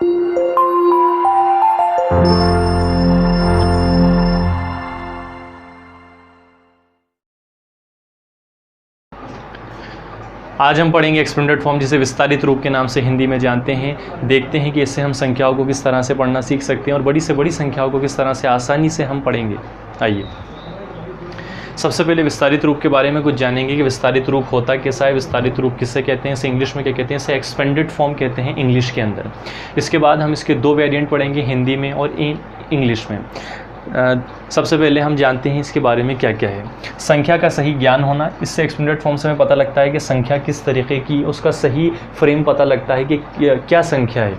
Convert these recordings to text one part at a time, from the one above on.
आज हम पढ़ेंगे एक्सपेंडेड फॉर्म, जिसे विस्तारित रूप के नाम से हिंदी में जानते हैं। देखते हैं कि इससे हम संख्याओं को किस तरह से पढ़ना सीख सकते हैं और बड़ी से बड़ी संख्याओं को किस तरह से आसानी से हम पढ़ेंगे। आइए सबसे पहले विस्तारित रूप के बारे में कुछ जानेंगे कि विस्तारित रूप होता कैसा है, विस्तारित रूप किससे कहते हैं, इसे इंग्लिश में क्या कहते हैं, इसे एक्सपेंडेड फॉर्म कहते हैं इंग्लिश के अंदर। इसके बाद हम इसके दो वेरिएंट पढ़ेंगे, हिंदी में और इंग्लिश में। सबसे पहले हम जानते हैं इसके बारे में क्या क्या है। संख्या का सही ज्ञान होना, इससे एक्सपेंडेड फॉर्म से हमें पता लगता है कि संख्या किस तरीके की, उसका सही फ्रेम पता लगता है कि क्या संख्या है।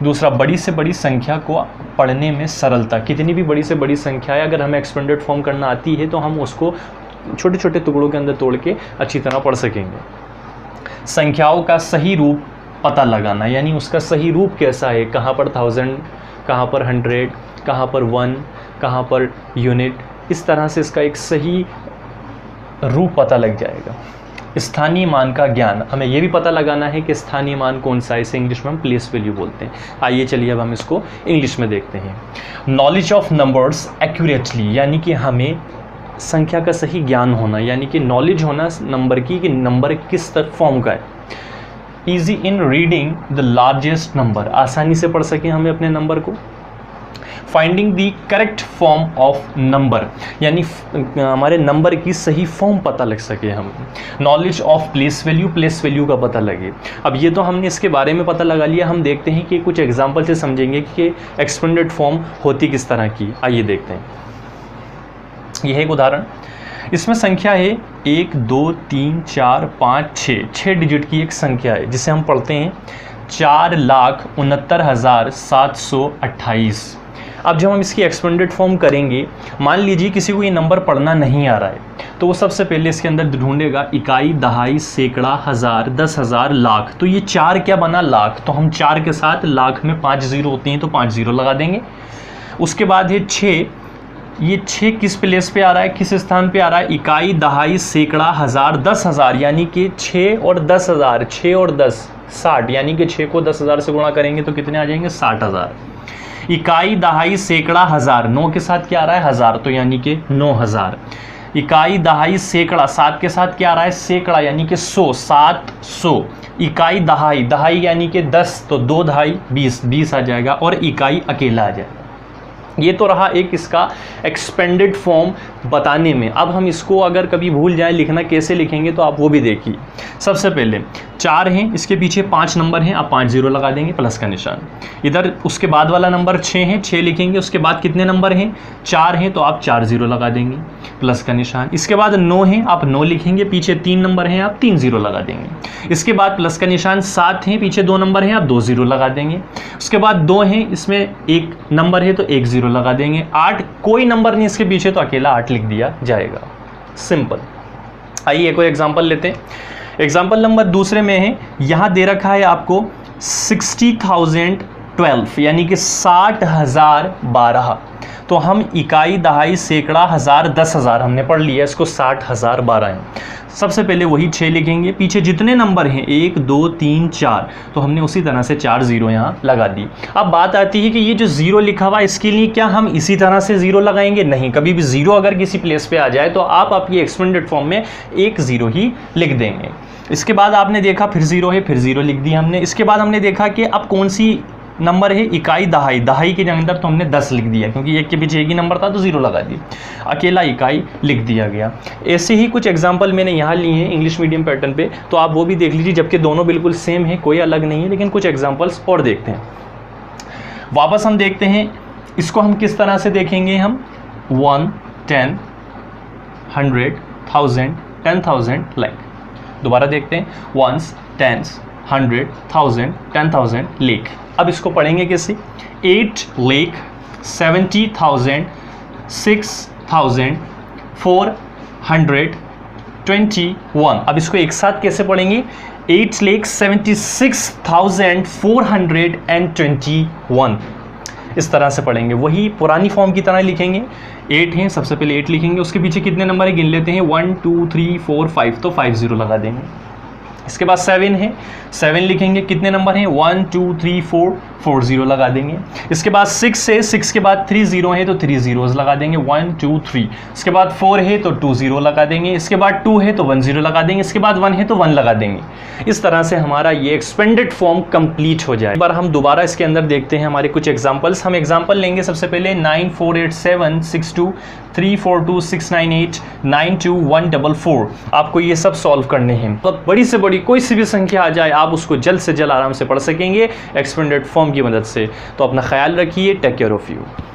दूसरा, बड़ी से बड़ी संख्या को पढ़ने में सरलता, कितनी भी बड़ी से बड़ी संख्या है अगर हमें एक्सपेंडेड फॉर्म करना आती है तो हम उसको छोटे छोटे टुकड़ों के अंदर तोड़ के अच्छी तरह पढ़ सकेंगे। संख्याओं का सही रूप पता लगाना, यानी उसका सही रूप कैसा है, कहाँ पर 1000, कहाँ पर 100, कहाँ पर 1, कहाँ पर यूनिट, इस तरह से इसका एक सही रूप पता लग जाएगा। स्थानीय मान का ज्ञान, हमें ये भी पता लगाना है कि स्थानीय मान कौन सा है, इसे इंग्लिश में हम प्लेस वैल्यू बोलते हैं। आइए चलिए अब हम इसको इंग्लिश में देखते हैं। नॉलेज ऑफ नंबर्स एक्यूरेटली, यानी कि हमें संख्या का सही ज्ञान होना, यानी कि नॉलेज होना नंबर की कि नंबर किस फॉर्म का है। Easy in reading the largest number, आसानी से पढ़ सकें हमें अपने नंबर को। Finding the correct form of number, यानी हमारे नंबर की सही फॉर्म पता लग सके हमें। Knowledge of place value, place value का पता लगे। अब ये तो हमने इसके बारे में पता लगा लिया, हम देखते हैं कि कुछ एग्जाम्पल से समझेंगे कि एक्सपेंडेड फॉर्म होती किस तरह की। आइए देखते हैं। यह है एक उदाहरण, इसमें संख्या है 1 2 3 4 5 6, 6 डिजिट की एक संख्या है जिसे हम पढ़ते हैं 4,69,728। अब जब हम इसकी एक्सपेंडेड फॉर्म करेंगे, मान लीजिए किसी को ये नंबर पढ़ना नहीं आ रहा है, तो वो सबसे पहले इसके अंदर ढूंढेगा इकाई, दहाई, सैकड़ा, हज़ार, 10,000, लाख। तो ये 4 क्या बना, लाख। तो हम 4 के साथ लाख में 5 जीरो होते हैं तो 5 जीरो लगा देंगे। उसके बाद है 6, ये 6 किस प्लेस पे आ रहा है, किस स्थान पे आ रहा है, इकाई, दहाई, सैकड़ा, हज़ार, 10,000, यानी कि 6 और 10,000, 6 और 10 60, यानी कि 6 को 10,000 से गुणा करेंगे तो कितने आ जाएंगे, 60,000। इकाई, दहाई, सैकड़ा, हज़ार, 9 के साथ क्या आ रहा है, हज़ार, तो यानी कि 9,000। इकाई, दहाई, सैकड़ा, 7 के साथ क्या आ रहा है, सैकड़ा, यानी कि 100, 700। इकाई, दहाई, दहाई यानी कि 10, तो 2 दहाई 20, 20 आ जाएगा, और इकाई अकेला आ जाएगा। ये तो रहा एक इसका एक्सपेंडेड फॉर्म बताने में। अब हम इसको अगर कभी भूल जाएं लिखना कैसे लिखेंगे तो आप वो भी देखिए। सबसे पहले 4 हैं, इसके पीछे 5 नंबर हैं, आप 5 जीरो लगा देंगे, प्लस का निशान। इधर उसके बाद वाला नंबर 6 है, 6 लिखेंगे, उसके बाद कितने नंबर हैं, 4 हैं, तो आप 4 जीरो लगा देंगे, प्लस का निशान। इसके बाद 9 हैं, आप 9 लिखेंगे, पीछे 3 नंबर हैं, आप 3 जीरो लगा देंगे। इसके बाद प्लस का निशान। 7 हैं, पीछे 2 नंबर हैं, आप 2 जीरो लगा देंगे। उसके बाद 2 हैं, इसमें 1 नंबर है तो 1 जीरो लगा देंगे। 8 कोई नंबर नहीं इसके पीछे तो अकेला 8 लिख दिया जाएगा, सिंपल। आइए एक और एग्जांपल लेते हैं। एग्जांपल नंबर दूसरे में है, यहाँ दे रखा है आपको 60,012, यानी कि 60,012। तो हम इकाई, दहाई, सैकड़ा, हज़ार, 10,000 हमने पढ़ लिया, इसको 60,012 है। सबसे पहले वही 6 लिखेंगे, पीछे जितने नंबर हैं 1 2 3 4, तो हमने उसी तरह से 4 जीरो यहाँ लगा दी। अब बात आती है कि ये जो जीरो लिखा हुआ इसके लिए क्या हम इसी तरह से जीरो लगाएंगे, नहीं। कभी भी जीरो अगर किसी प्लेस पे आ जाए तो आप आपकी एक्सपेंडेड फॉर्म में 1 जीरो ही लिख देंगे। इसके बाद आपने देखा फिर जीरो है, फिर जीरो लिख दी हमने। इसके बाद हमने देखा कि अब कौन सी नंबर है, इकाई, दहाई, दहाई के अंदर तो हमने 10 लिख दिया, क्योंकि एक के पीछे एक ही नंबर था तो जीरो लगा दिया, अकेला इकाई लिख दिया गया। ऐसे ही कुछ एग्जांपल मैंने यहाँ लिए हैं इंग्लिश मीडियम पैटर्न पे, तो आप वो भी देख लीजिए, जबकि दोनों बिल्कुल सेम है, कोई अलग नहीं है, लेकिन कुछ एग्जांपल्स और देखते हैं। वापस हम देखते हैं इसको, हम किस तरह से देखेंगे, हम 1 10 100 1000 10,000 लाख। दोबारा देखते हैं, 1s 10s 100 1000 10,000 लाख। अब इसको पढ़ेंगे कैसे, 8,70,000 6,421। अब इसको एक साथ कैसे पढ़ेंगे, 8,76,421। इस तरह से पढ़ेंगे, वही पुरानी फॉर्म की तरह लिखेंगे। 8 हैं, सबसे पहले 8 लिखेंगे, उसके पीछे कितने नंबर है गिन लेते हैं, 1 2 3 4 5, तो 5 जीरो लगा देंगे। इसके बाद 7 है, 7 लिखेंगे, कितने नंबर हैं, 1 2 3 4 4 जीरो लगा देंगे। इसके बाद 6 है, 6 के बाद 3 जीरो है तो 3 जीरोज लगा देंगे, 1 2 3। इसके बाद 4 है तो 2 जीरो लगा देंगे। इसके बाद 2 है तो 1 जीरो लगा देंगे। इसके बाद 1 है तो 1 लगा देंगे। इस तरह से हमारा ये एक्सपेंडेड फॉर्म कंप्लीट हो जाए। एक बार हम दोबारा इसके अंदर देखते हैं हमारे कुछ एग्जांपल्स। हम एग्जांपल लेंगे सबसे पहले 9 4 8 7 6 2 3 4 2 6 9 8 9 2 1 4 4। आपको ये सब सॉल्व करने हैं। तो बड़ी से बड़ी कोई सी भी संख्या आ जाए आप उसको जल्द से जल्द आराम से पढ़ सकेंगे एक्सपेंडेड फॉर्म की मदद से। तो अपना ख्याल रखिए। Take care of you.